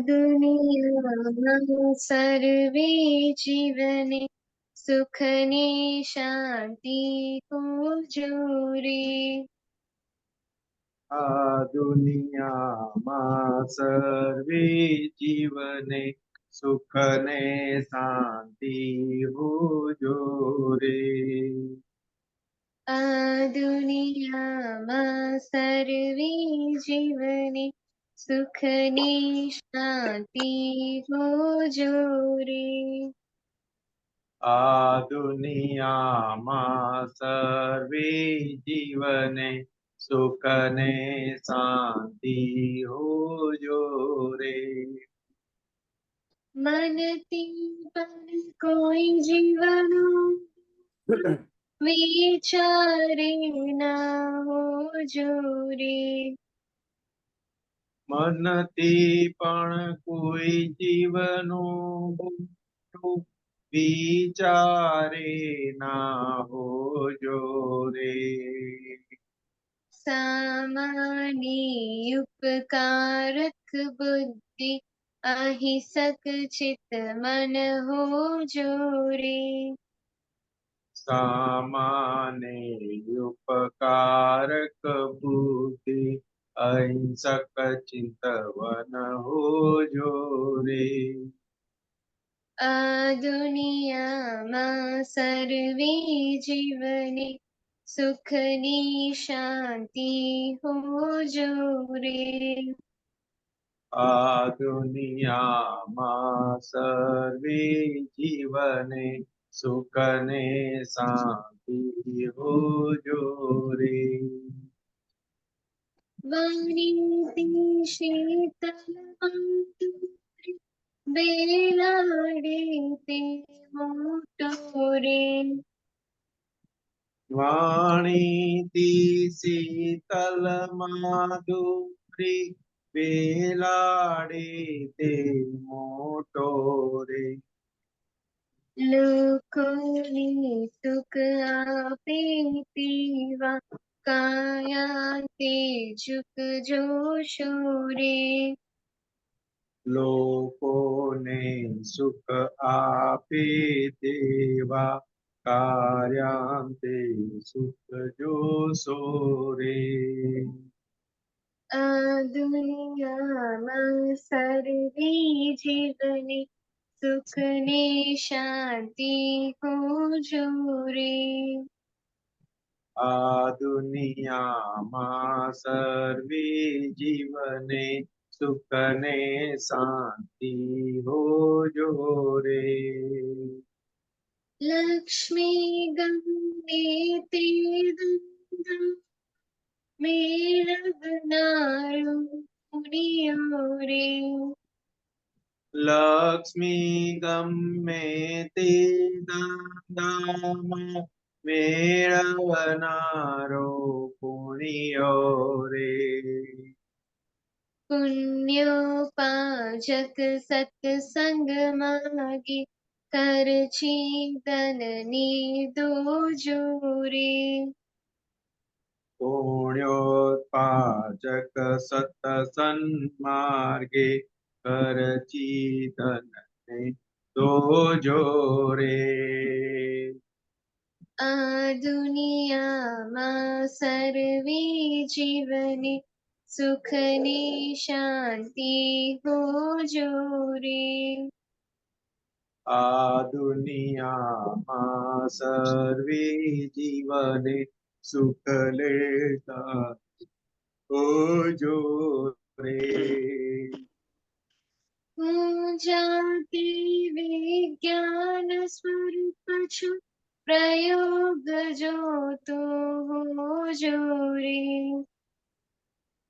दुनियाમાં સર્વે જીવને સુખ ને શાંતિ હોજો રે. આ દુનિયામાં સર્વે જીવને સુખ ને શાંતિ હોજો રે. આ દુનિયામાં સર્વે જીવને સુખ ને શાંતિ હોજો રે. આ દુનિયામાં સર્વે જીવને સુખ ને શાંતિ હોજો રે. મનથી પણ કોઈ જીવનો વિચારે ના હોજો રે. મનથી પણ કોઈ જીવનું વિચારે ના હોજો રે. સામાન્ય ઉપકારક બુદ્ધિ અહિંસક ચિત્ત મન હોજો રે. સામાને ઉપકારક બુદ્ધિ અહિંસક ચિંતવન હોજો રે. આ દુનિયામાં સર્વે જીવને સુખ ની શાંતિ હોજો રે. આ દુનિયામાં સર્વે જીવને સુખ ને શાંતિ હોજો રે. વાણીથી શીતળ અંતુરે બેલાડે તે મોટો રે. વાણીથી શીતલ માધુરી બેલાડે તે મોટો રે. લોકોને સુખ આપે તેવા કાયા તે ઝુકજો રે. લોકોને સુખ આપે દેવા કાર્યાંતે સુખ જોશો રે. આ દુનિયામાં સર્વે જીવને સુખ ને શાંતિ હોજો રે. આ દુનિયામાં સર્વે જીવને સુખ ને શાંતિ હોજો રે. લક્ષ્મી ગંગે તે દંડ મેળવનારો પુણ્યો રે. લક્ષ્મી ગમે તે દાનમાં મેળવનારો પુણ્યો રે. પુણ્યોપાજક સત્સંગ માગે કરછી ધનની દોજો રે. પુણ્યોત્પાજક સત્સંગ માર્ગે કરચી ધનને દોજો રે. આ દુનિયામાં સર્વે જીવને સુખ ને શાંતિ હોજો રે. આ દુનિયામાં સર્વે જીવને સુખ લેતા હોજો રે. હું જાતિ વિજ્ઞાન સ્વરૂપ છું પ્રયોગ જોતો હોજો રે.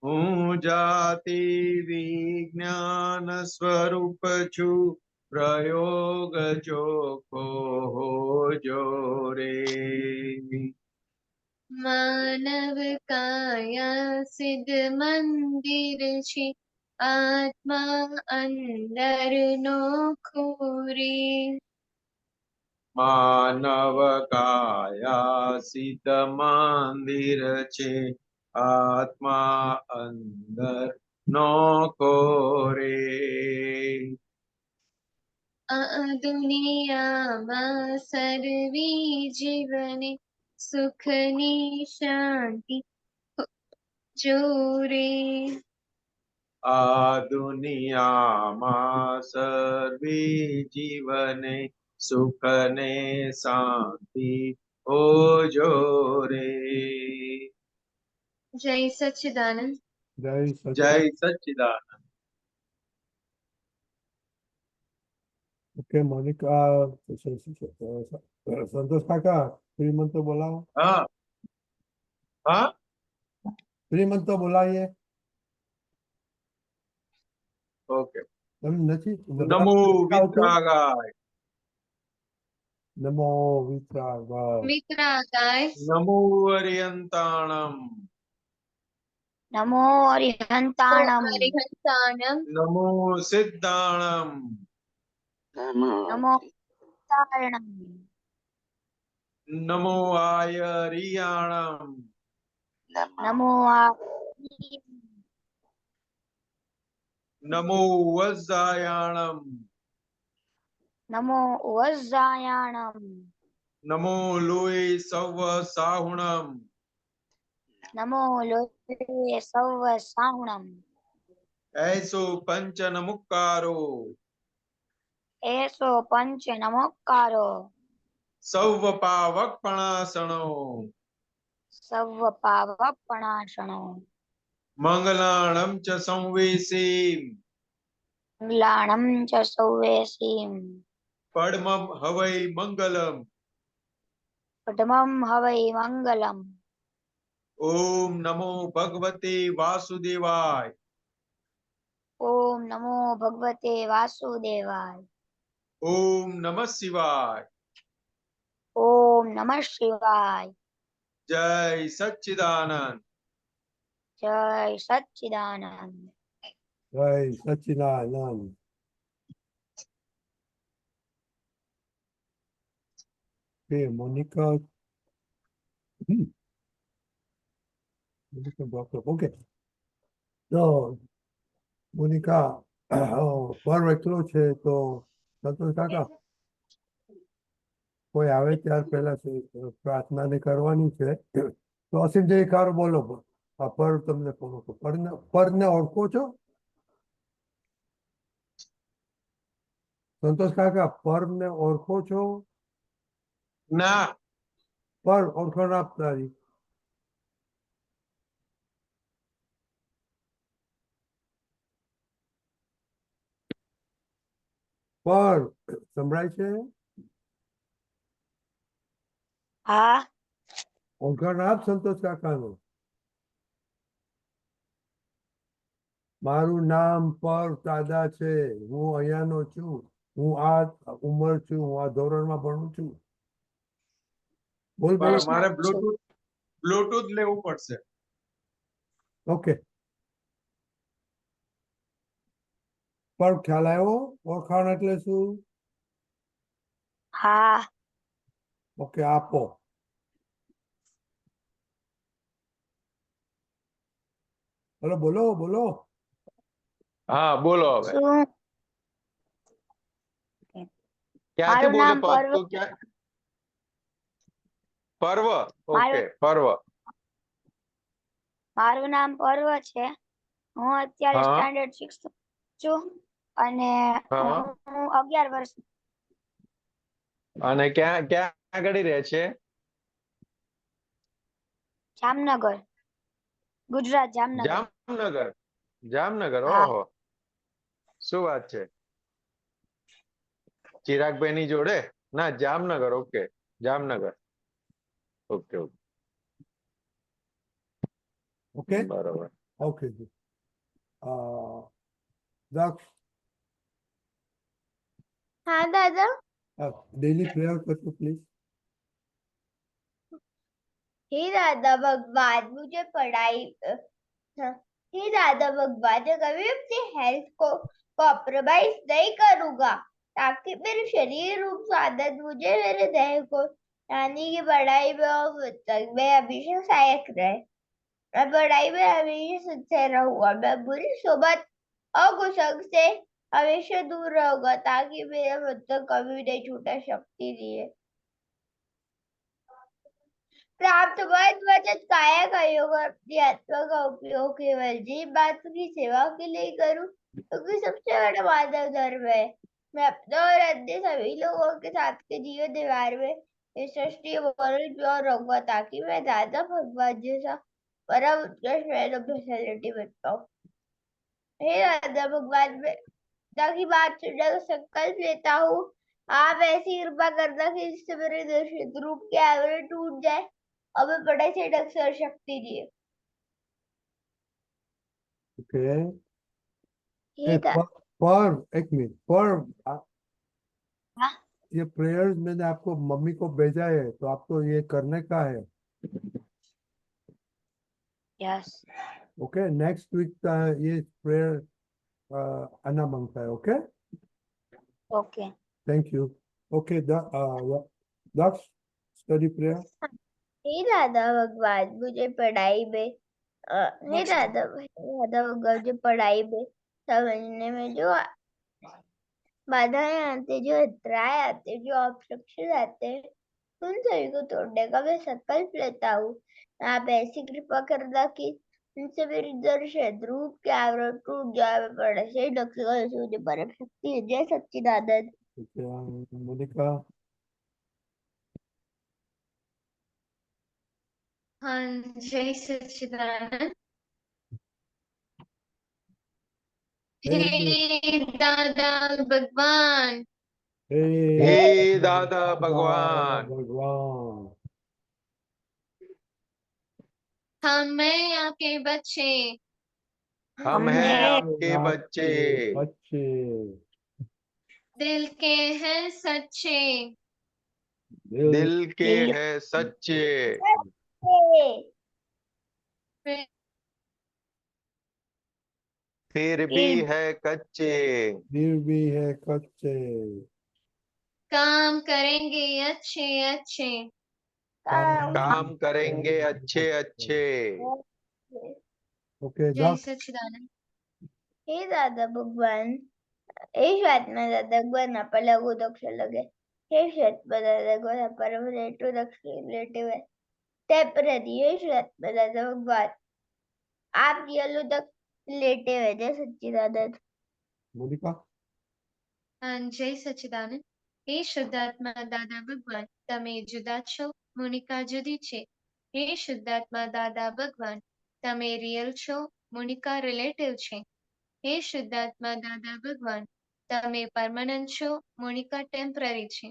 હું જાતિ વિજ્ઞાન સ્વરૂપ છું પ્રયોગ ચોખ્ખો હોજો રે. માનવ કાયા સિદ્ધ મંદિર છે આત્મા અંદર નો ખોરે. માનવ કાયા સિદ્ધ મંદિર છે આત્મા અંદર નો કોરે. દુનિયામાં સર્વી જીવને સુખની શાંતિ જોરે. આ દુનિયામાં સર્વે જીવને સુખ ને શાંતિ ઓજો રે. જય સચ્ચિદાનંદ. જય સચ્ચિદાનંદ. ઓકે મોનિકા, સંતોષ કાકા શ્રીમંતો બોલાવો. હા હા શ્રીમંતો બોલાવીએ. ઓકે. એમ નથી. નમો વિતરાગાય. નમો વિતરાગાય. વિતરાગાય. નમો અરિયંતાણમ. નમો અરિહંતાણમ. હરિહંતાણમ. નમો સિદ્ધાણમ. નમો સિદ્ધાણમ. નમો આયરિયાણમ. નમો નમો વજ્જાયાણમ. નમો વજ્જાયાણમ. નમો લોય સવ સાહુણમ. નમો લોકે સૌ સાહુણમ. એસો પંચન મુક્કારો. એસો પંચ નમોકારો. સૌ પાવક પણાસણો. સર્વ પાવપણાસણો. મંગલાણમ ચ સંવેશી. મંગલાણમ ચ સૌવેસીમ. પડમમ હવૈ મંગલમ. પદ્મમ હવૈ મંગલમ. ઓમ નમો ભગવતે વાસુદેવાય. ઓમ નમો ભગવતે વાસુદેવાય. ઓમ નમઃ શિવાય. ઓમ નમઃ શિવાય. જય સચ્ચિદાનંદ. જય સચ્ચિદાનંદ. જય સચ્ચિદાનંદ. ઓકે મોનિકા. ઓકે તો મોનિકા પર્વ એટલો છે તો સંતોષ કાકા કોઈ આવે ત્યાર પહેલા પ્રાર્થના ને કરવાની છે. તો અસીમ જયકાર બોલો. આ પર્વ તમને પર્વને ઓળખો છો સંતોષ કાકા? પર્વને ઓળખો છો? ના. પર્વ ઓળખાણ આપનારી. પર્વ સંભળાય છે? હા. ઓળખાણ આપ સંતોષ કાકાનું. મારું નામ પર્વ દાદા છે. હું અહીંયાનો છું. હું આ ઉંમર છું. હું આ ધોરણમાં ભણું છું. બોલ બોલ. મારે બ્લૂટૂથ લેવું પડશે. ઓકે. પર્વ ખ્યાલ આવ્યો? ઓળખાણ એટલે શું? હા. ઓકે આપો. બોલો બોલો બોલો. હા બોલો હવે. શું? ક્યાંથી મારું બોલો? નામ પર્વ. પર્વ. ઓકે પર્વ. મારું નામ પર્વ છે. હું અત્યારે હા. સ્ટાન્ડર્ડ 6 છું અને હા. હું 11 વર્ષ. અને ક્યાં ક્યાં આગળ રહે છે? જામનગર, ગુજરાત. જામનગર. જામનગર. જામનગર. હા. ઓહો, શું વાત છે. ચિરાગભાઈ ની જોડે? ના Jamnagar. Okay Jamnagar. Okay okay okay બરોબર. ઓકે. દક્ષ હા દાદા. ડેલી પ્રેયર કરજો પ્લીઝ. हे दादा भगवान, मुझे पढ़ाई हे दादा भगवान, कभी अपनी हेल्थ को कॉम्प्रोमाइज नहीं करूंगा ताकि मेरे शरीर रूप साधन मुझे मेरे देह को रानी की पढ़ाई में और मैं हमेशा सहायक रहे। मैं पढ़ाई में हमेशा सिंसियर रहूंगा। मैं बुरी सोबत और कुसंग से हमेशा दूर रहूंगा ताकि मेरा मतलब कभी नहीं छूटा। शक्ति दिए। प्राप्त वर्ग बचत काया का योग और अपनी आत्मा का उपयोग केवल जीव मात्र की सेवा के लिए करूं, क्योंकि सबसे बड़ा मानव धर्म है। मैं अपना और अन्य सभी लोगों के साथ के जीवन दीवार में इस सृष्टि और रहूंगा ताकि मैं दादा भगवान जैसा परम उत्कृष्ट मैन ऑफ पर्सनैलिटी बन पाऊं। हे दादा भगवान, मैं पिता की बात सुनने का संकल्प लेता हूँ। आप ऐसी कृपा करना कि जिससे मेरे दूषित रूप के आवरण टूट जाए और मैं बड़े से ढंग से और शक्ति दिए। ओके। ठीक है। पर एक मिनट पर हाँ ये प्रेयर्स मैंने आपको मम्मी को भेजा है तो आपको ये करने का है। यस ओके, नेक्स्ट वीक का ये प्रेयर आना मांगता है। Okay, okay thank you. Okay, Daksh study prayer. हे दादा भगवान, मुझे पढ़ाई में हे दादा भगवान, मुझे पढ़ाई में समझने में जो बाधाएं आते, जो अंतराय आते, जो ऑब्स्ट्रक्शन आते हैं, उन सभी को तोड़ने का मैं संकल्प लेता हूँ। आप ऐसी कृपा करना कि उनसे मेरी दर्शन रूप के आवरण टूट जाए, मैं बड़े से मुझे परम शक्ति है। जय सच्चिदानंद। मोनिका। हाँ, जय सच्चिदानंद। हे हे दादा भगवान, हे हे दादा भगवान, भगवान, हम हैं आपके बच्चे, हम हैं आपके बच्चे, बच्चे दिल के हैं सच्चे, दिल दिल के हैं सच्चे, फिर फिर भी है कच्चे, दिल भी है कच्चे। काम करेंगे अच्छे अच्छे। काम करेंगे अच्छे अच्छे। ओके, जय सच्चिदानंद। हे दादा भगवान, हे श्वेतमा दादा भगवान आपल्याला गोदक्ष लगे। हे श्वेतमा दादा भगवान आपण रेटू दक्ष रिलेटिव है। टेम्पररी। हे श्वेतमा दादा भगवान, आप येलो तक रिलेटिव है। जय सच्चिदानंद। मोनिका। हाँ, जय सच्चिदानंद। हे શુદ્ધાત્મા દાદા ભગવાન, તમે જુદા છો, મોનિકા જુદી છે. હે શુદ્ધાત્મા દાદા ભગવાન, તમે રિયલ છો, મોનિકા રિલેટિવ છે. હે શુદ્ધાત્મા દાદા ભગવાન, તમે પરમાનન્ટ છો, મોનિકા ટેમ્પરરી છે.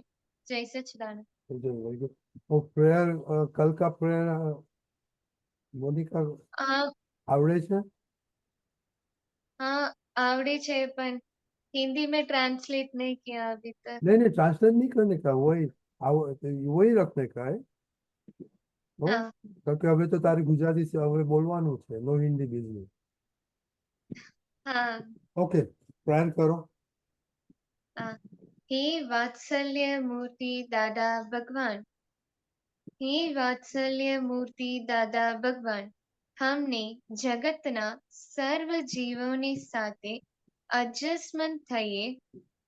જય સચ્चिदानंद। Very good. वो प्रेयर कल का प्रेयर मोनिका हाँ आवड़े छे? हाँ, आवड़े छे, पर हिंदी में ट्रांसलेट नहीं किया अभी तक। नहीं, ट्रांसलेट नहीं करने का, वही रखने का है। हो? हाँ क्योंकि अभी तो तारी गुजराती से હવે બોલવાનું છે, નો હિન્દી બીજું। हाँ ओके, प्रेयर करो। हाँ। हे वात्सल्य मूर्ति दादा भगवान, हे वात्सल्य मूर्ति दादा भगवान, हमने જગતના સર્વ જીવોની સાથે એડજસ્ટમેન્ટ થઈએ,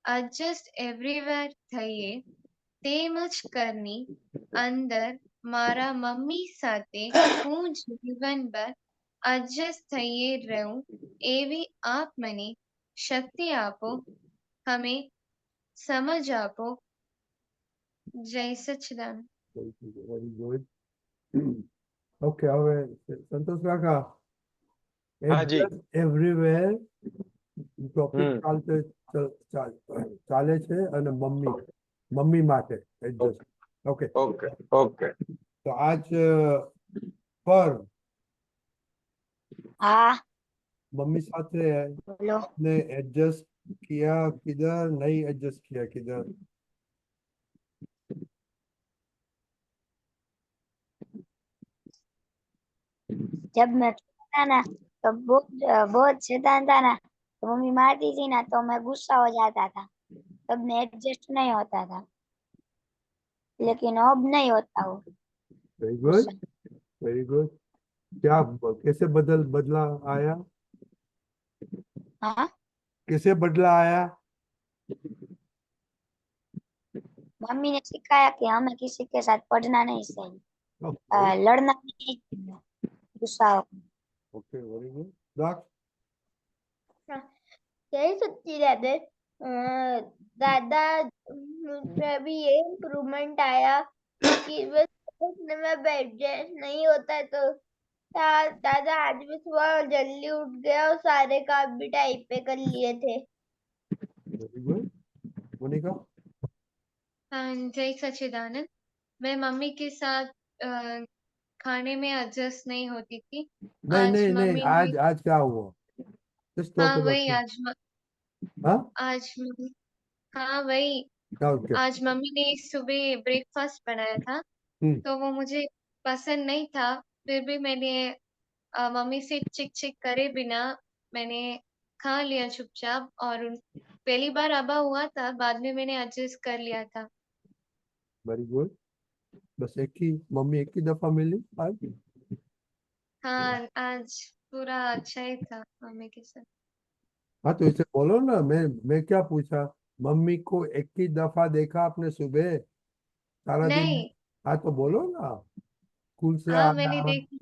એડજસ્ટ એવરીવેર થઈએ, તેમજ કરની અંદર મારા મમ્મી સાથે હું જીવનભર એડજસ્ટ થઈએ રહું એવી આપ મને શક્તિ આપો, हमें समझ आपो। जय सच्चिदानंद। Very good. ओके, હવે સંતોષ કાકા हाँ जी। એવરીવેર ટોપિક हम्म, ચાલે છે અને મમ્મી માટે એડજસ્ટ। Okay, okay okay. तो आज पर हाँ मम्मी साथे बोलो। ने एडजस्ट किया किधर, नहीं एडजस्ट किया किधर? जब मैं छोटा था ना तो बहुत शैतान था ना, तो मम्मी मारती थी ना तो मैं गुस्सा हो जाता था, तब मैं एडजस्ट नहीं होता था, लेकिन अब नहीं होता हूँ वेरी गुड, गुस्सा। Very good. क्या कैसे बदला आया? हाँ किसे बदला आया? मम्मी ने सिखाया कि हमें किसी के साथ पढ़ना नहीं चाहिए, ओके लड़ना नहीं चाहिए, गुस्सा होकर। Okay, very good. दाक्ष, यही सच्ची दादा दादा में भी ये इम्प्रूवमेंट आया कि बस उठने में बेड रेस्ट नहीं होता है तो दादा आज भी सुबह जल्दी उठ गया और सारे काम भी टाइम पे कर लिए थे। Very good. मोनिका? जय सच्चिदानंद। मैं मम्मी के साथ खाने में एडजस्ट नहीं होती थी। नहीं आज नहीं नहीं, मम्मी ने, आज क्या हुआ? जस्ट टॉक हाँ वही अबाउट। आज हाँ, आज हाँ वही ओके। आज मम्मी ने सुबह ब्रेकफास्ट बनाया था, हम्म, तो वो मुझे पसंद नहीं था। फिर भी मैंने मम्मी से चिक चिक करे बिना मैंने खा लिया चुपचाप, और पहली बार अबा हुआ था, बाद में मैंने एडजस्ट कर लिया था। Very good. बस मम्मी एक ही दफा मिली आज? हाँ आज पूरा अच्छा ही था मम्मी के साथ। हाँ, तो इसे बोलो ना, मैं क्या पूछा? मम्मी को एक ही दफा देखा आपने सुबह, सारा दिन? नहीं, हाँ, तो बोलो ना। स्कूल से हाँ मैंने आया। देखी,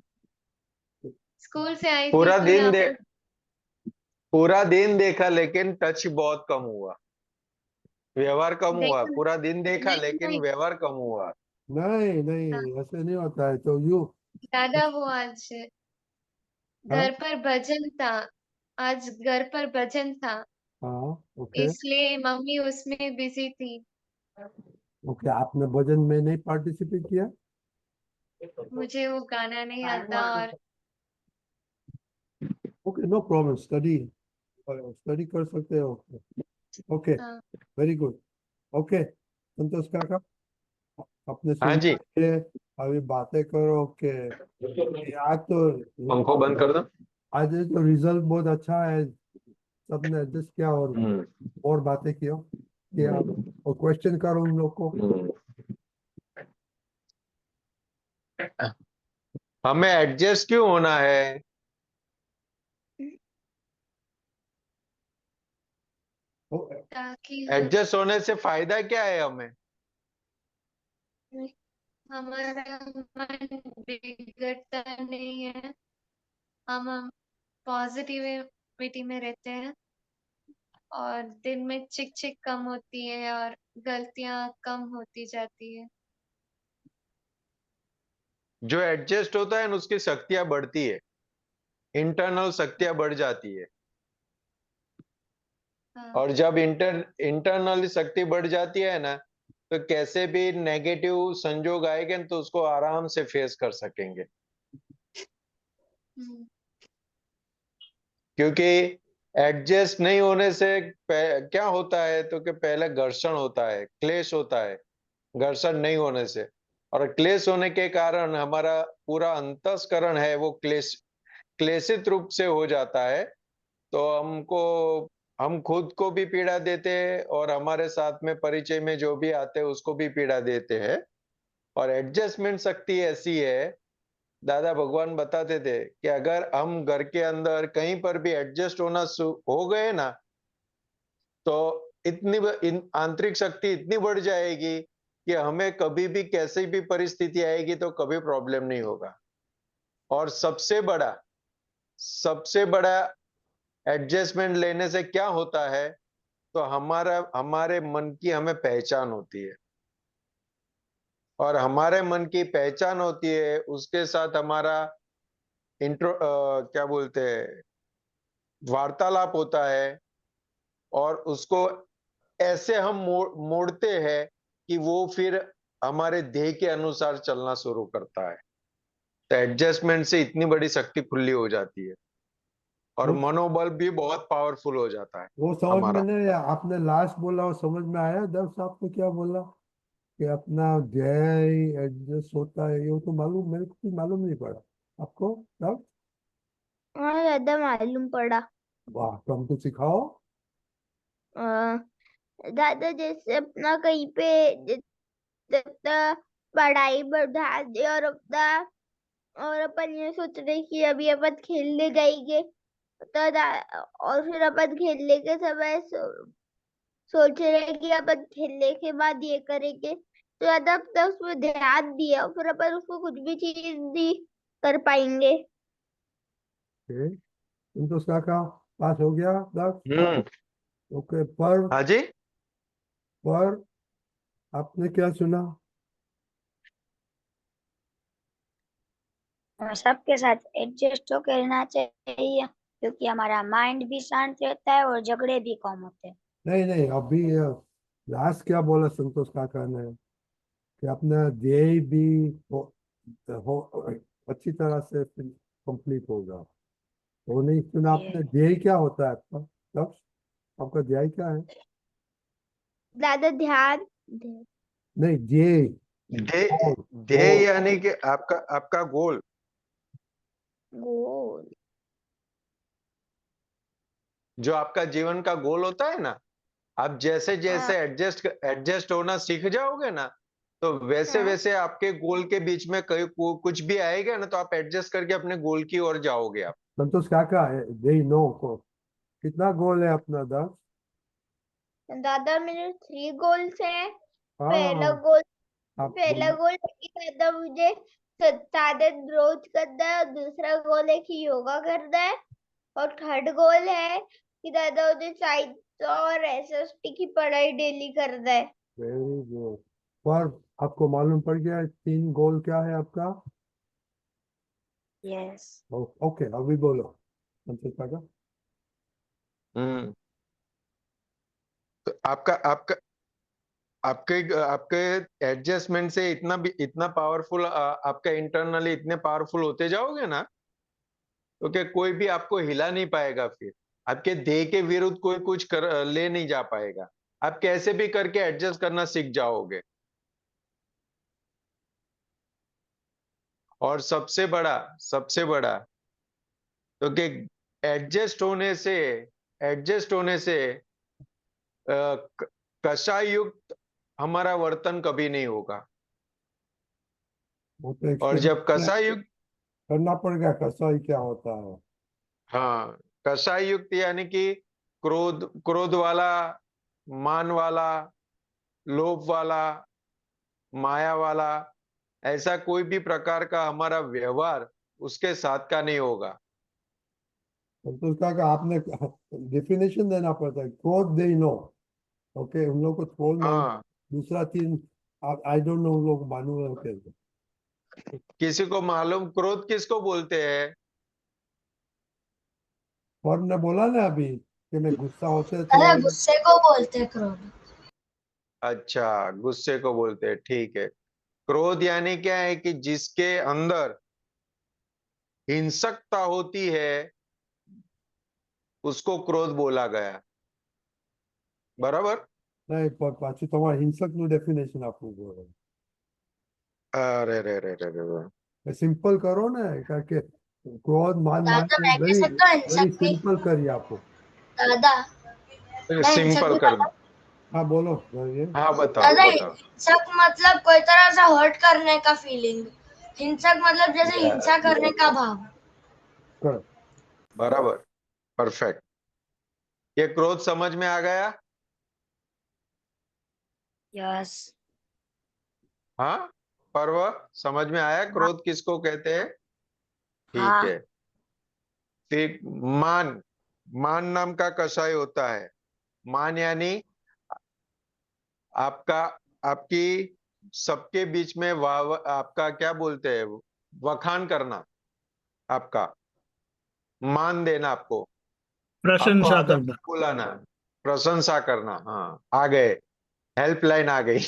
स्कूल से आई थी पूरा तो दिन यहाँ दे पे। पूरा दिन देखा लेकिन टच बहुत कम हुआ, व्यवहार कम हुआ। देखा पूरा दिन देखा नहीं लेकिन नहीं, व्यवहार कम हुआ। नहीं हाँ, नहीं, ऐसे नहीं होता है तो यू। दादा वो आज हाँ घर पर भजन था, आज घर पर भजन था, हाँ, ओके इसलिए मम्मी उसमें बिजी थी। ओके। आपने भजन में नहीं पार्टिसिपेट किया? मुझे वो गाना नहीं आता, और okay, no problem. Study study कर सकते हो। ओके, हाँ वेरी गुड। ओके, संतोष काका, अपने हाँ सुन जी। के अभी बातें करो कि आज तो पंखो बंद कर दो। आज तो रिजल्ट बहुत अच्छा है, सबने एडजस्ट किया हम्म, और बातें किया हम्म, और क्वेश्चन करो उन लोग को। हम्म। हमें एडजस्ट क्यों होना है? ओ, ताकि एडजस्ट होने से फायदा क्या है हमें? हमारा मन बिगड़ता नहीं है, हम पॉजिटिविटी में रहते हैं, और दिन में चिक चिक कम होती है और गलतियां कम होती जाती है। जो एडजस्ट होता है ना, उसकी शक्तियां बढ़ती है, इंटरनल शक्तियां बढ़ जाती है। हाँ और जब इंटरनल शक्ति बढ़ जाती है ना, तो कैसे भी नेगेटिव संजोग आएंगे ना, तो उसको आराम से फेस कर सकेंगे। हम्म, क्योंकि एडजस्ट नहीं होने से क्या होता है तो कि पहले घर्षण होता है, क्लेश होता है, घर्षण नहीं होने से। और क्लेश होने के कारण हमारा पूरा अंतस्करण है वो क्लेशित रूप से हो जाता है। तो हम खुद को भी पीड़ा देते हैं और हमारे साथ में परिचय में जो भी आते हैं उसको भी पीड़ा देते हैं। और एडजस्टमेंट शक्ति ऐसी है, दादा भगवान बताते थे कि अगर हम घर के अंदर कहीं पर भी एडजस्ट हो गए ना, तो आंतरिक शक्ति इतनी बढ़ जाएगी कि हमें कभी भी कैसी भी परिस्थिति आएगी तो कभी प्रॉब्लम नहीं होगा। और सबसे बड़ा एडजस्टमेंट लेने से क्या होता है, तो हमारे मन की हमें पहचान होती है। और हमारे मन की पहचान होती है, उसके साथ हमारा क्या बोलते हैं, वार्तालाप होता है। और उसको ऐसे हम मोड़ते हैं कि वो फिर हमारे देह के अनुसार चलना शुरू करता है। तो एडजस्टमेंट से इतनी बड़ी शक्ति खुली हो जाती है और वो मनोबल भी बहुत पावरफुल हो जाता है वो समझ में हमारा। नहीं आया, आपने लास्ट बोला वो समझ में आया? दर्श आपने क्या बोला कि अपना जय एडजस्ट होता है, ये तो मालूम, मेरे को भी मालूम नहीं पड़ा। आपको तब? हाँ दादा मालूम पड़ा। वाह, तो हमको सिखाओ। दादा जैसे अपना कहीं पे जितना पढ़ाई बढ़ा दे और अपन ये सोच रहे कि अभी अपन खेलने जाएंगे और फिर अपन खेलने के समय सोच रहे हैं कि अपन खेलने के बाद ये करेंगे, तो ज्यादा अपना उसमें ध्यान दिया और फिर अपन उसको कुछ भी चीज नहीं कर पाएंगे। ओके, संतोष काका पास हो गया 10। ओके, हाँ जी। पर आपने क्या सुना? हमें सबके साथ एडजस्ट होकर रहना चाहिए, क्योंकि हमारा माइंड भी शांत रहता है और झगड़े भी कम होते हैं। नहीं नहीं, अभी लास्ट क्या बोला संतोष काका ने कि अपना ध्येय भी हो अच्छी तरह से कंप्लीट होगा। वो नहीं सुना आपने? ये ध्येय क्या होता है आपका? लक्ष्य, आपका ध्येय क्या है? ज्यादा ध्यान नहीं, ध्येय, ध्येय, गोल, ध्येय गोल। यानी कि आपका आपका गोल। गोल। जो आपका जीवन का गोल होता है ना, आप जैसे हाँ जैसे एडजस्ट एडजस्ट होना सीख जाओगे ना, तो वैसे हाँ। वैसे आपके गोल के बीच में कुछ भी आएगा ना, तो आप एडजस्ट करके अपने गोल की ओर जाओगे आप। संतोष काका है ध्येय नो को कितना गोल है अपना? 10। दादा मेरे 3 गोल्स है। पहला हाँ, गोल आप पहला बोलिए। गोल है कि दादा मुझे साधन रोज करना है, और दूसरा गोल है कि योगा करना है, और थर्ड गोल है कि दादा मुझे साइंस और एसएसटी की पढ़ाई डेली करना है। Very good. पर आपको मालूम पड़ गया 3 गोल क्या है आपका? यस। ओके, अभी बोलो संतोष काका। हम्म। तो आपका आपका आपके आपके एडजस्टमेंट से इतना पावरफुल, आपका इंटरनली इतने पावरफुल होते जाओगे ना, तो कि कोई भी आपको हिला नहीं पाएगा। फिर आपके ध्येय के विरुद्ध कोई कुछ ले नहीं जा पाएगा। आप कैसे भी करके एडजस्ट करना सीख जाओगे। और सबसे बड़ा तो कि एडजस्ट होने से कषाय युक्त हमारा वर्तन कभी नहीं होगा। वो तो और जब एक्सपीरियंस कषाय युक्त, करना पड़ेगा कसाई क्या होता है। हाँ, कषाय युक्त यानी कि क्रोध क्रोध वाला, मान वाला, लोभ वाला, माया वाला, ऐसा कोई भी प्रकार का हमारा व्यवहार उसके साथ का नहीं होगा। संतोष काका आपने डेफिनेशन देना पड़ता है, क्रोध दे नो। ओके, उन लोग को क्रोध मान। हाँ, दूसरा चीज, आई डोंट नो उन लोग मालूम कैसे। किसी को मालूम क्रोध किसको बोलते हैं? और ने बोला ना अभी कि मैं गुस्सा होते तो अरे गुस्से को बोलते हैं क्रोध। अच्छा, गुस्से को बोलते हैं, ठीक है। क्रोध यानी क्या है कि जिसके अंदर हिंसकता होती है, उसको क्रोध बोला गया। बराबर। नहीं, पर पाછી તમારે હિંસક નું ડેફિનેશન આપવું જોઈએ। अरे रे रे रे रे સિમ્પલ કરો ને, કારણ કે ક્રોધ માન માન दादा के मैं कह बड़ी सकता हूँ बड़ी हिंसक भी। सिंपल करी आपको। दादा रे, मैं हिंसक सिंपल भी कर दो। बताऊँ। हाँ बोलो ये। हाँ, बताओ दादा बताओ। हिंसक मतलब कोई तरह से हर्ट करने का फीलिंग। हिंसक मतलब जैसे हिंसा यस, करने का भाव। करो। बराबर, परफेक्ट। ये क्रोध समझ में आ गया? यस। हाँ, पर्व समझ में आया क्रोध किसको कहते हैं? ठीक हाँ। है। फिर मान, मान नाम का कषाय होता है। मान यानी आपका आपकी सबके बीच में आपका क्या बोलते हैं, वखान करना, आपका मान देना, आपको प्रशंसा आदर करना। से बुलाना, प्रशंसा करना। हाँ, आ गए, हेल्पलाइन आ गई।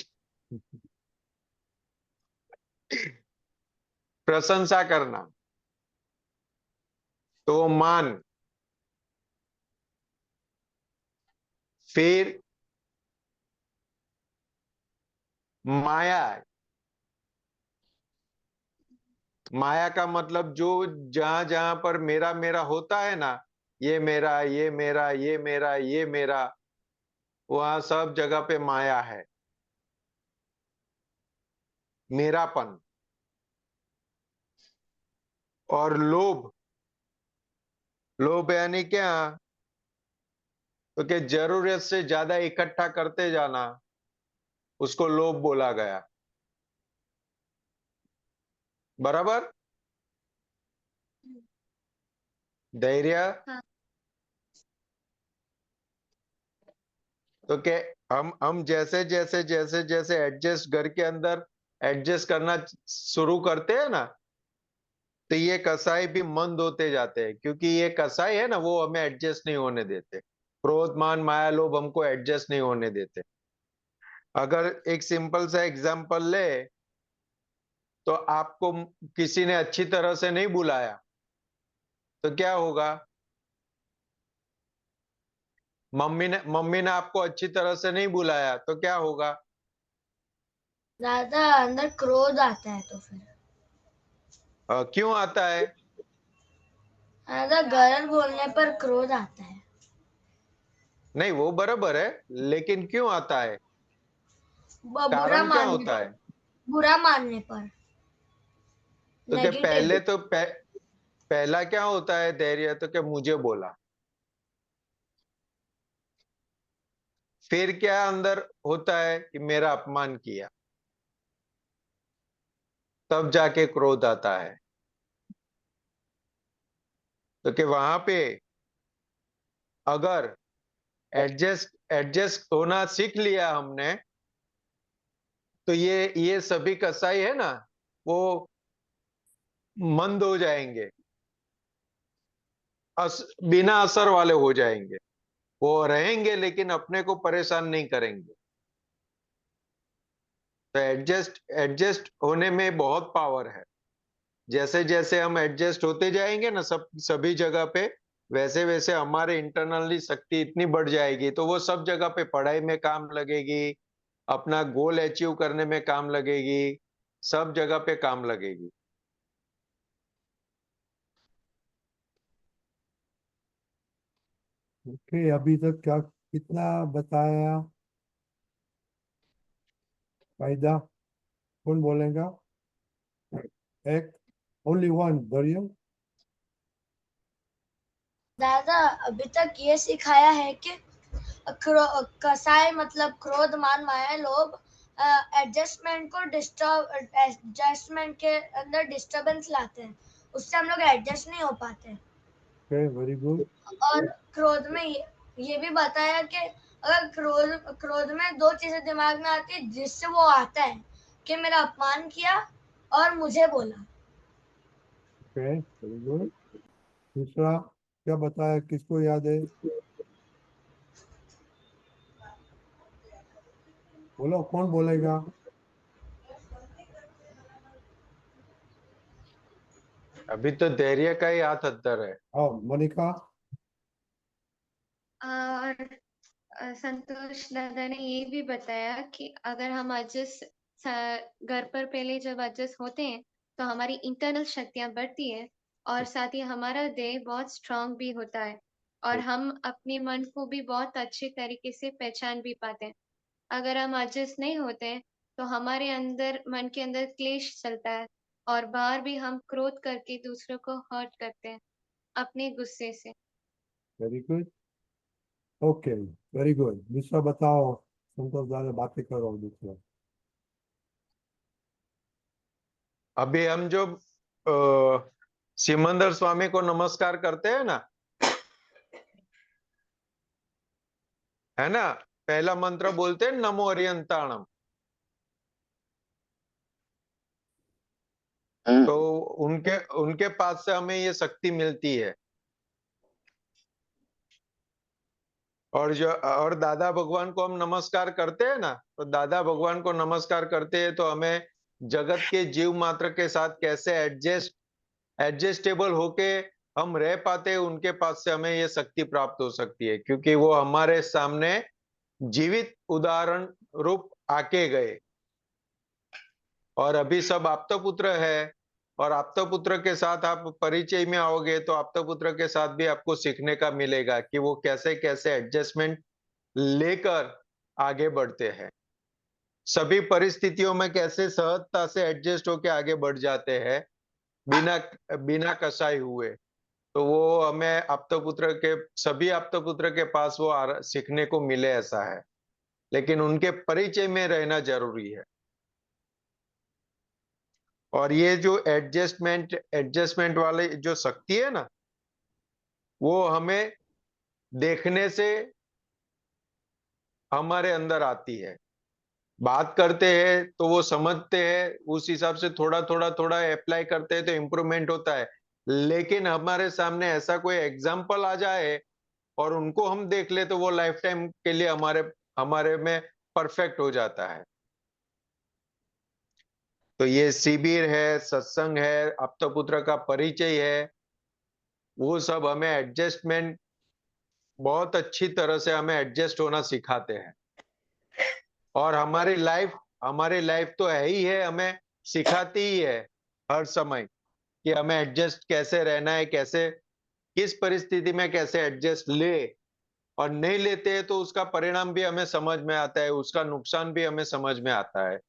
प्रशंसा करना, तो मान। फिर माया, माया का मतलब जो जहां जहां पर मेरा मेरा होता है ना, ये मेरा, ये मेरा, ये मेरा, ये मेरा, वहां सब जगह पे माया है, मेरापन। और लोभ, लोभ यानी क्या? तो कि जरूरत से ज्यादा इकट्ठा करते जाना, उसको लोभ बोला गया। बराबर? धैर्य? हाँ। तो कि हम जैसे जैसे जैसे जैसे एडजस्ट घर के अंदर एडजस्ट करना शुरू करते हैं ना, तो ये कसाई भी मंद होते जाते हैं, क्योंकि ये कसाई है ना, वो हमें एडजस्ट नहीं होने देते। क्रोध मान माया लोभ हमको एडजस्ट नहीं होने देते। अगर एक सिंपल सा एग्जांपल ले, तो आपको किसी ने अच्छी तरह से नहीं बुलाया, तो क्या होगा? मम्मी ने आपको अच्छी तरह से नहीं बुलाया, तो क्या होगा? दादा अंदर क्रोध आता है तो फिर क्यों आता है? दादा गलत बोलने पर क्रोध आता है। नहीं, वो बराबर है, लेकिन क्यों आता है? बुरा कारण क्या मानने होता है? बुरा मानने पर तो क्या नेगेटिव। पहला क्या होता है धैर्य? तो क्या मुझे बोला, फिर क्या अंदर होता है कि मेरा अपमान किया, तब जाके क्रोध आता है। तो कि वहां पे अगर एडजस्ट एडजस्ट होना सीख लिया हमने, तो ये सभी कसाई है ना, वो मंद हो जाएंगे, बिना असर वाले हो जाएंगे। वो रहेंगे लेकिन अपने को परेशान नहीं करेंगे। तो एडजस्ट एडजस्ट होने में बहुत पावर है। जैसे जैसे हम एडजस्ट होते जाएंगे ना सभी जगह पे, वैसे वैसे हमारे इंटरनली शक्ति इतनी बढ़ जाएगी, तो वो सब जगह पे पढ़ाई में काम लगेगी, अपना गोल अचीव करने में काम लगेगी, सब जगह पे काम लगेगी। ओके, अभी तक क्या कितना बताया फायदा? कौन बोलेगा? एक, ओनली वन, दरिया। दादा अभी तक ये सिखाया है कि कसाई मतलब क्रोध मान माया लोभ एडजस्टमेंट को डिस्टर्ब एडजस्टमेंट के अंदर डिस्टरबेंस लाते हैं, उससे हम लोग एडजस्ट नहीं हो पाते। Okay, very good. और क्रोध में ये भी बताया कि अगर क्रोध क्रोध में दो चीजें दिमाग में आती है जिससे वो आता है कि मेरा अपमान किया और मुझे बोला। Okay, very good. दूसरा क्या बताया, किसको याद है? बोलो, कौन बोलेगा? अभी तो धैर्य का ही हाथ अंदर है। आओ मोनिका। और संतोष दादा ने ये भी बताया कि अगर हम घर पर पहले जब एडजस्ट होते हैं, तो हमारी इंटरनल शक्तियां बढ़ती है, और साथ ही हमारा देह बहुत स्ट्रांग भी होता है, और हम अपने मन को भी बहुत अच्छे तरीके से पहचान भी पाते हैं। अगर हम एडजस्ट नहीं होते हैं, तो हमारे अंदर मन के अंदर क्लेश चलता है, और बाहर भी हम क्रोध करके दूसरों को हर्ट करते हैं अपने गुस्से से। Very good. Okay, very good. दूसरा बताओ, संतोष ज्यादा बातें करो। दूसरा अभी हम जो सिमंदर स्वामी को नमस्कार करते हैं ना, है ना, पहला मंत्र बोलते हैं नमो अरियंताणम। तो उनके उनके पास से हमें ये शक्ति मिलती है। और दादा भगवान को हम नमस्कार करते हैं ना, तो दादा भगवान को नमस्कार करते हैं तो हमें जगत के जीव मात्र के साथ कैसे एडजस्टेबल होके हम रह पाते हैं, उनके पास से हमें ये शक्ति प्राप्त हो सकती है, क्योंकि वो हमारे सामने जीवित उदाहरण रूप आके गए। और अभी सब आप्तपुत्र है, और आप्तपुत्र के साथ आप परिचय में आओगे, तो आप्तपुत्र के साथ भी आपको सीखने का मिलेगा कि वो कैसे कैसे एडजस्टमेंट लेकर आगे बढ़ते हैं, सभी परिस्थितियों में कैसे सहजता से एडजस्ट होके आगे बढ़ जाते हैं, बिना बिना कसाई हुए। तो वो हमें आप्तपुत्र के सभी आप्तपुत्र के पास वो सीखने को मिले ऐसा है, लेकिन उनके परिचय में रहना जरूरी है। और ये जो एडजस्टमेंट वाले जो शक्ति है ना, वो हमें देखने से हमारे अंदर आती है। बात करते हैं तो वो समझते हैं, उस हिसाब से थोड़ा थोड़ा थोड़ा अप्लाई करते हैं तो इम्प्रूवमेंट होता है। लेकिन हमारे सामने ऐसा कोई एग्जाम्पल आ जाए और उनको हम देख ले तो वो लाइफ टाइम के लिए हमारे हमारे में परफेक्ट हो जाता है। तो ये शिविर है, सत्संग है, आप्तपुत्र का परिचय है, वो सब हमें एडजस्टमेंट बहुत अच्छी तरह से हमें एडजस्ट होना सिखाते हैं। और हमारी लाइफ तो है ही है, हमें सिखाती ही है हर समय कि हमें एडजस्ट कैसे रहना है, कैसे किस परिस्थिति में कैसे एडजस्ट ले। और नहीं लेते हैं तो उसका परिणाम भी हमें समझ में आता है, उसका नुकसान भी हमें समझ में आता है।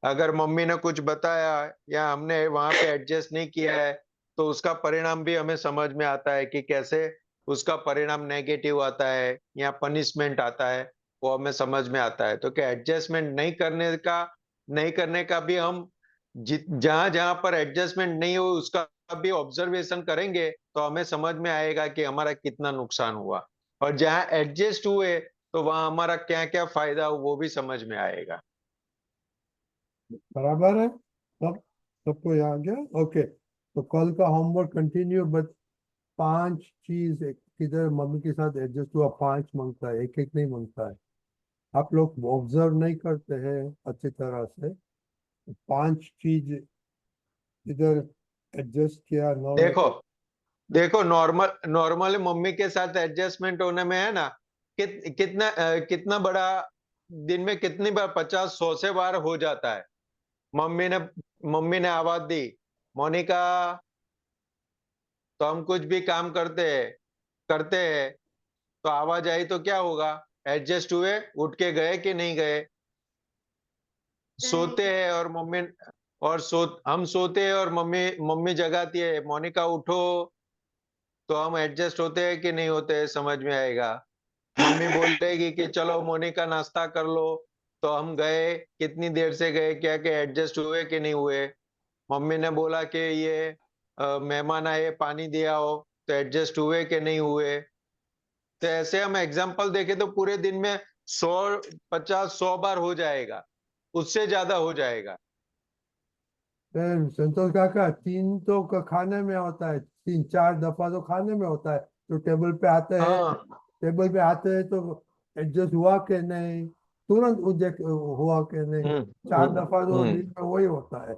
अगर मम्मी ने कुछ बताया या हमने वहां पे एडजस्ट नहीं किया है, तो उसका परिणाम भी हमें समझ में आता है कि कैसे उसका परिणाम नेगेटिव आता है या पनिशमेंट आता है, वो हमें समझ में आता है। तो क्या एडजस्टमेंट नहीं करने का भी हम जहां जहां पर एडजस्टमेंट नहीं हो उसका भी ऑब्जर्वेशन करेंगे तो हमें समझ में आएगा कि हमारा कितना नुकसान हुआ, और जहां एडजस्ट हुए तो वहां हमारा क्या क्या फायदा हुआ वो भी समझ में आएगा। बराबर है सब, सबको याद गया? ओके, तो कल का होमवर्क कंटिन्यू, बट 5 चीज किधर मम्मी के साथ एडजस्ट हुआ, 5 मांगता है, एक एक नहीं मांगता है। आप लोग ऑब्जर्व नहीं करते हैं अच्छी तरह से। 5 चीज इधर एडजस्ट किया, नॉर्मल। देखो देखो नॉर्मली मम्मी के साथ एडजस्टमेंट होने में है ना, कितना बड़ा दिन में कितनी बार 50-100 से बार हो जाता है। मम्मी ने मम्मी ने आवाज दी, मोनिका, तो हम कुछ भी काम करते हैं तो आवाज आई तो क्या होगा, एडजस्ट हुए, उठ के गए कि नहीं गए। सोते हैं और हम सोते हैं और मम्मी मम्मी जगाती है, मोनिका उठो, तो हम एडजस्ट होते हैं कि नहीं होते हैं, समझ में आएगा। मम्मी बोलेगी कि चलो मोनिका नाश्ता कर लो, तो हम गए, कितनी देर से गए, क्या क्या एडजस्ट हुए कि नहीं हुए। मम्मी ने बोला कि ये मेहमान आए, पानी दिया हो, तो एडजस्ट हुए कि नहीं हुए। तो ऐसे हम एग्जाम्पल देखें तो पूरे दिन में 100 50 100 बार हो जाएगा, उससे ज्यादा हो जाएगा। फिर संतोष काका, 3 तो खाने में होता है, 3 4 दफा तो खाने में होता है। तो टेबल पे आते हैं, हाँ। तो एडजस्ट हुआ कि नहीं, तुरंत रिजेक्ट हुआ कि नहीं। 4 दफा तो हम्म, दिन में वही होता है।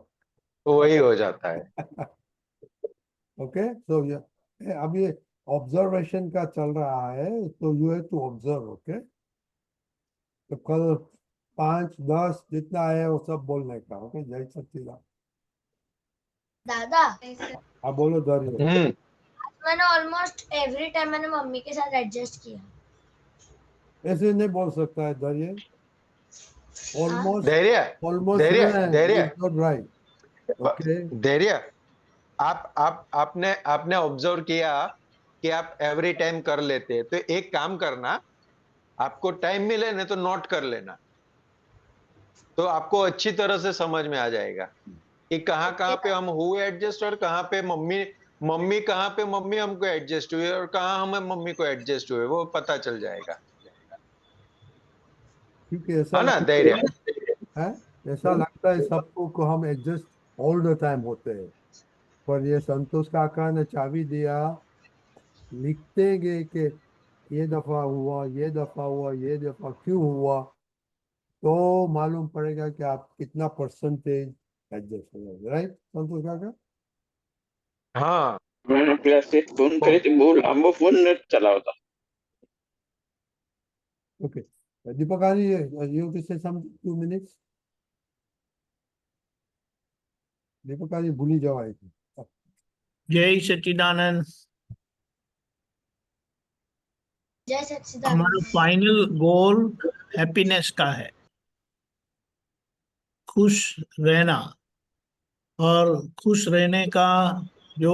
वही हो जाता है। ओके, सो अब ये ऑब्जर्वेशन का चल रहा है, तो you have to observe. Okay, तो कल 5 10 जितना है वो सब बोलने का। ओके, जय सच्चिदानंद। दादा, आप बोलो धैर्य। हम्म। मैंने ऑलमोस्ट एवरी टाइम मैंने मम्मी के साथ एडजस्ट किया। ऐसे नहीं बोल सकता है धैर्य। हाँ, ऑलमोस्ट, धैर्य ऑलमोस्ट धैर्य इज धैर्य नॉट राइट। ओके, धैर्य, आपने ऑब्जर्व किया कि आप एवरी टाइम कर लेते हैं, तो एक काम करना, आपको टाइम मिले ना तो नोट कर लेना, तो आपको अच्छी तरह से समझ में आ जाएगा कि कहाँ ओके कहाँ पे हम हुए एडजस्ट, और कहाँ पे मम्मी मम्मी कहाँ पे मम्मी हमको एडजस्ट हुए और कहाँ हमें मम्मी को एडजस्ट हुए, वो पता चल जाएगा। क्योंकि ऐसा है ना लगता धैर्य? है, ऐसा लगता है सबको को हम एडजस्ट ऑल द टाइम होते हैं। पर ये संतोष काका ने चाबी दिया, लिखते गए कि ये दफा हुआ, ये दफा हुआ, ये दफा क्यों हुआ, तो मालूम पड़ेगा कि आप कितना परसेंटेज एडजस्ट हो जाएगा। राइट संतोष काका? हाँ। मैंने क्लास से फोन तो કરી હતી બહુ લાંબો ફોન નથી ચલાવતા. Okay, Deepak Arya, you two से सम 2 minutes। दीपक आर्य भूली जाओ आई थी। जय सच्चिदानंद। जय हमारा सच्चिदानंद। फाइनल गोल हैप्पीनेस का है, खुश रहना। और खुश रहने का जो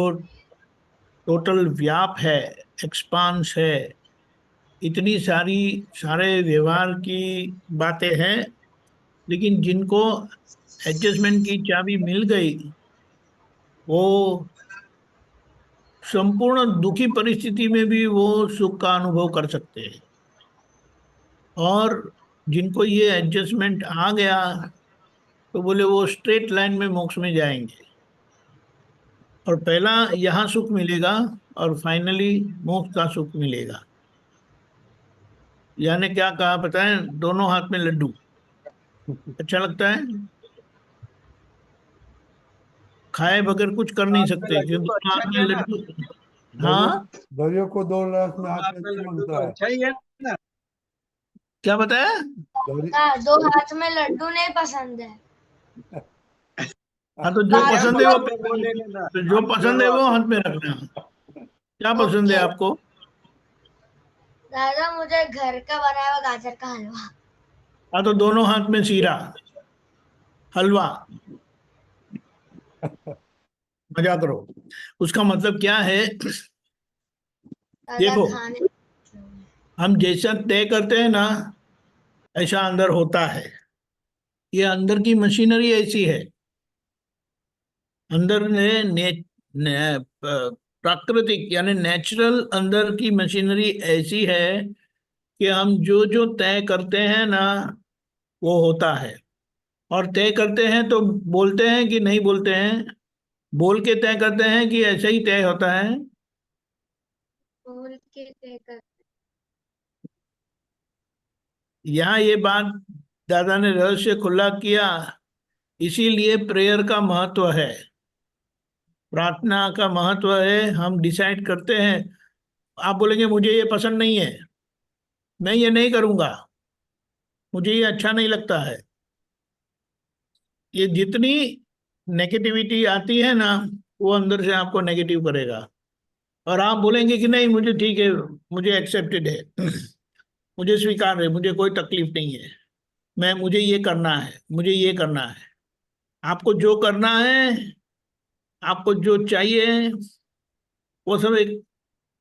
टोटल व्याप है, एक्सपांस है, इतनी सारे व्यवहार की बातें हैं। लेकिन जिनको एडजस्टमेंट की चाबी मिल गई वो संपूर्ण दुखी परिस्थिति में भी वो सुख का अनुभव कर सकते हैं। और जिनको ये एडजस्टमेंट आ गया तो बोले वो स्ट्रेट लाइन में मोक्ष में जाएंगे, और पहला यहाँ सुख मिलेगा और फाइनली मोक्ष का सुख मिलेगा। यानी क्या कहा पता है, दोनों हाथ में लड्डू। अच्छा लगता है, खाए बगैर कुछ कर नहीं सकते क्योंकि दोनों हाथ में लड्डू। हाँ, दरियो को 2 रस में हाथ में क्यों बनता है? क्या बताया? दो हाथ में लड्डू नहीं पसंद है। हाँ तो जो पसंद है वो हाथ में रखना। क्या पसंद है ओके। आपको? दादा मुझे घर का बनाया हुआ गाजर का हलवा। हाँ तो दोनों हाथ में सीरा हलवा। मजा करो। उसका मतलब क्या है? दादा देखो, खाने हम जैसा तय करते हैं ना ऐसा अंदर होता है। ये अंदर की मशीनरी ऐसी है। अंदर प्राकृतिक यानी नेचुरल अंदर की मशीनरी ऐसी है कि हम जो जो तय करते हैं ना वो होता है। और तय करते हैं तो बोलते हैं कि नहीं बोलते हैं? बोल के तय करते हैं कि ऐसे ही तय होता है? बोल के तय कर। यहाँ ये बात दादा ने रहस्य खुला किया, इसीलिए प्रेयर का महत्व है, प्रार्थना का महत्व है। हम डिसाइड करते हैं। आप बोलेंगे मुझे ये पसंद नहीं है, मैं ये नहीं करूंगा, मुझे ये अच्छा नहीं लगता है। ये जितनी नेगेटिविटी आती है ना वो अंदर से आपको नेगेटिव करेगा। और आप बोलेंगे कि नहीं मुझे ठीक है, मुझे एक्सेप्टेड है, मुझे स्वीकार है, मुझे कोई तकलीफ नहीं है, मुझे ये करना है, मुझे ये करना है। आपको जो करना है, आपको जो चाहिए, वो सब एक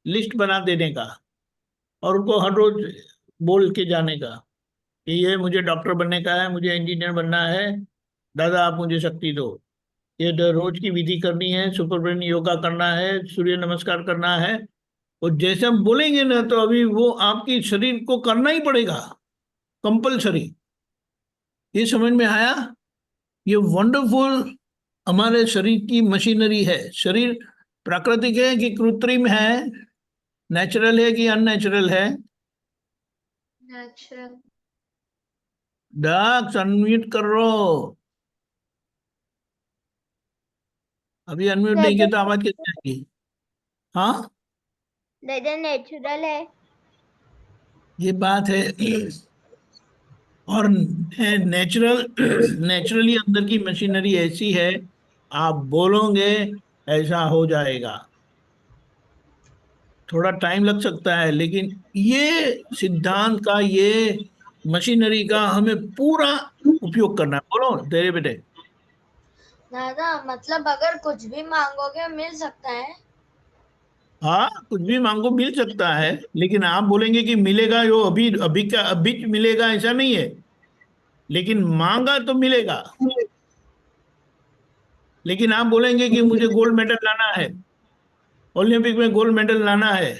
लिस्ट बना देने का और उनको हर रोज बोल के जाने का कि ये मुझे डॉक्टर बनने का है, मुझे इंजीनियर बनना है, दादा आप मुझे शक्ति दो। ये रोज की विधि करनी है, सुपर ब्रेन योगा करना है, सूर्य नमस्कार करना है। और जैसे हम बोलेंगे ना तो अभी वो आपकी शरीर को करना ही पड़ेगा, कंपलसरी। ये समझ में आया? ये वंडरफुल हमारे शरीर की मशीनरी है। शरीर प्राकृतिक है कि कृत्रिम है, नेचुरल है कि अननेचुरल है? नेचुरल। डाक्स अनम्यूट कर रो। अभी अनम्यूट नहीं किया तो आवाज कैसे आएगी? हाँ, दादा नेचुरल है। ये बात है। और नेचुरली अंदर की मशीनरी ऐसी है, आप बोलोगे ऐसा हो जाएगा। थोड़ा टाइम लग सकता है लेकिन ये सिद्धांत का, ये मशीनरी का हमें पूरा उपयोग करना है। बोलो तेरे बेटे। दादा मतलब अगर कुछ भी मांगोगे मिल सकता है। हाँ, कुछ भी मांगो मिल सकता है, लेकिन आप बोलेंगे कि मिलेगा, यो अभी अभी का अभी मिलेगा ऐसा नहीं है। लेकिन मांगा तो मिलेगा। लेकिन आप बोलेंगे कि मुझे गोल्ड मेडल लाना है, ओलंपिक में गोल्ड मेडल लाना है,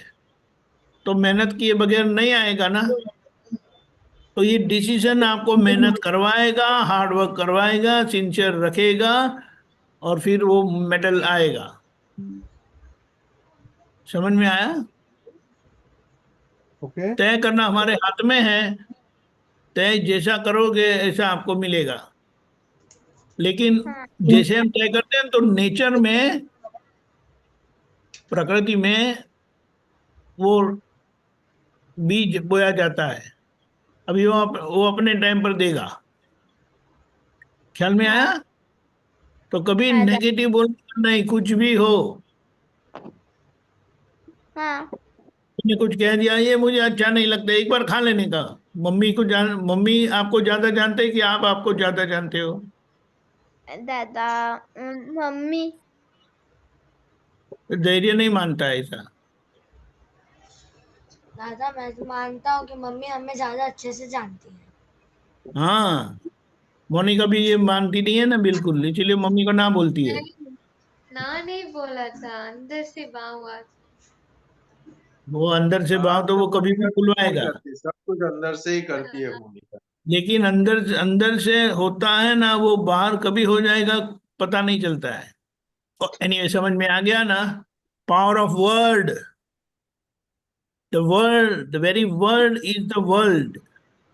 तो मेहनत किए बगैर नहीं आएगा ना। तो ये डिसीजन आपको मेहनत करवाएगा, हार्ड वर्क करवाएगा, सिंसियर रखेगा, और फिर वो मेडल आएगा। समझ में आया? ओके। तय करना हमारे हाथ में है। तय जैसा करोगे ऐसा आपको मिलेगा। लेकिन हाँ जैसे हम तय करते हैं तो नेचर में, प्रकृति में वो बीज बोया जाता है। अभी वो अपने टाइम पर देगा। ख्याल में आया? हाँ तो कभी दादा। नेगेटिव बोलना नहीं, कुछ भी हो। हाँ तुमने कुछ कह दिया ये मुझे अच्छा नहीं लगता, एक बार खा लेने का। मम्मी आपको ज्यादा जानते हैं कि आप आपको ज्यादा जानते हो? दादा मम्मी। धैर्य नहीं मानता है ऐसा। दादा मैं तो मानता हूँ कि मम्मी हमें ज्यादा अच्छे से जानती है। हाँ, मोनिका भी ये मानती नहीं है ना बिल्कुल, इसलिए मम्मी को ना बोलती है। नहीं, ना नहीं बोला था, अंदर से भाव हुआ। वो अंदर से भाव तो वो कभी भी बुलवाएगा, सब कुछ अंदर से ही करती है हाँ, मोनिका। लेकिन अंदर अंदर से होता है ना, वो बाहर कभी हो जाएगा पता नहीं चलता है। एनीवे, समझ में आ गया ना? Power of word. The word, the very word is the world.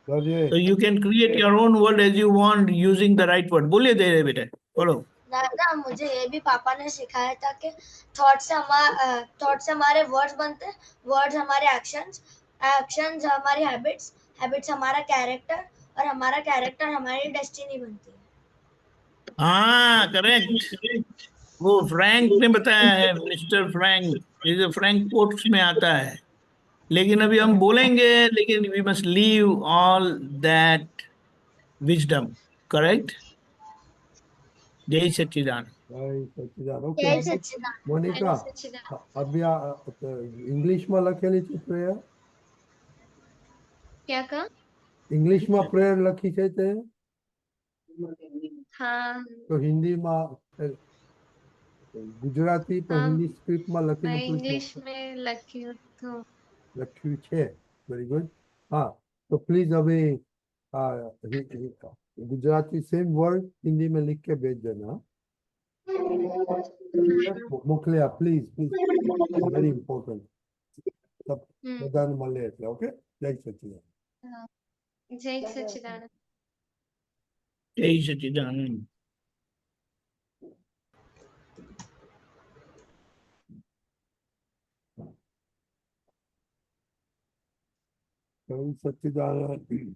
Sir ये So you can create your own world as you want using the right word. बोलिए दे रहे बेटे, बोलो। दादा मुझे ये भी पापा ने सिखाया था कि थॉट से हमारे वर्ड्स बनते हैं, वर्ड्स हमारे एक्शंस, एक्शंस हमारी हैबिट्स, हैबिट्स हमारा कैरेक्टर, और हमारा कैरेक्टर हमारी डेस्टिनी बनती है। हाँ, करेक्ट। वो फ्रैंक ने बताया है, मिस्टर फ्रैंक, ये फ्रैंक कोट्स में आता है। लेकिन अभी हम बोलेंगे, लेकिन we must leave all that wisdom. Correct. जय सच्चिदानंद। भाई सच्चिदान ओके जय जय सच्चिदानंद। सच्चिदानंद। मोनिका जय सच्चिदानंद। अभी इंग्लिश में लखेली છે પ્રેયર क्या कहा? इंग्लिश में प्रेयर लखी છે તે हाँ, तो हिंदी में गुजराती पर हाँ, हिंदी स्क्रिप्ट में मैं लखीने प्लीज इंग्लिश में लकी हूँ तो। लख्યું છે वेरी गुड हाँ तो प्लीज अभी गुजराती सेम वर्ड हिंदी में लिख के भेज देना मोकले प्लीज प्लीज वेरी इंपॉर्टेंट सब बधाने મળે એટલે ઓકે જય સચ્ચિદાનંદ हाँ, जय सच्चिदानंद। जय सच्चिदानंद। जय सच्चिदानंद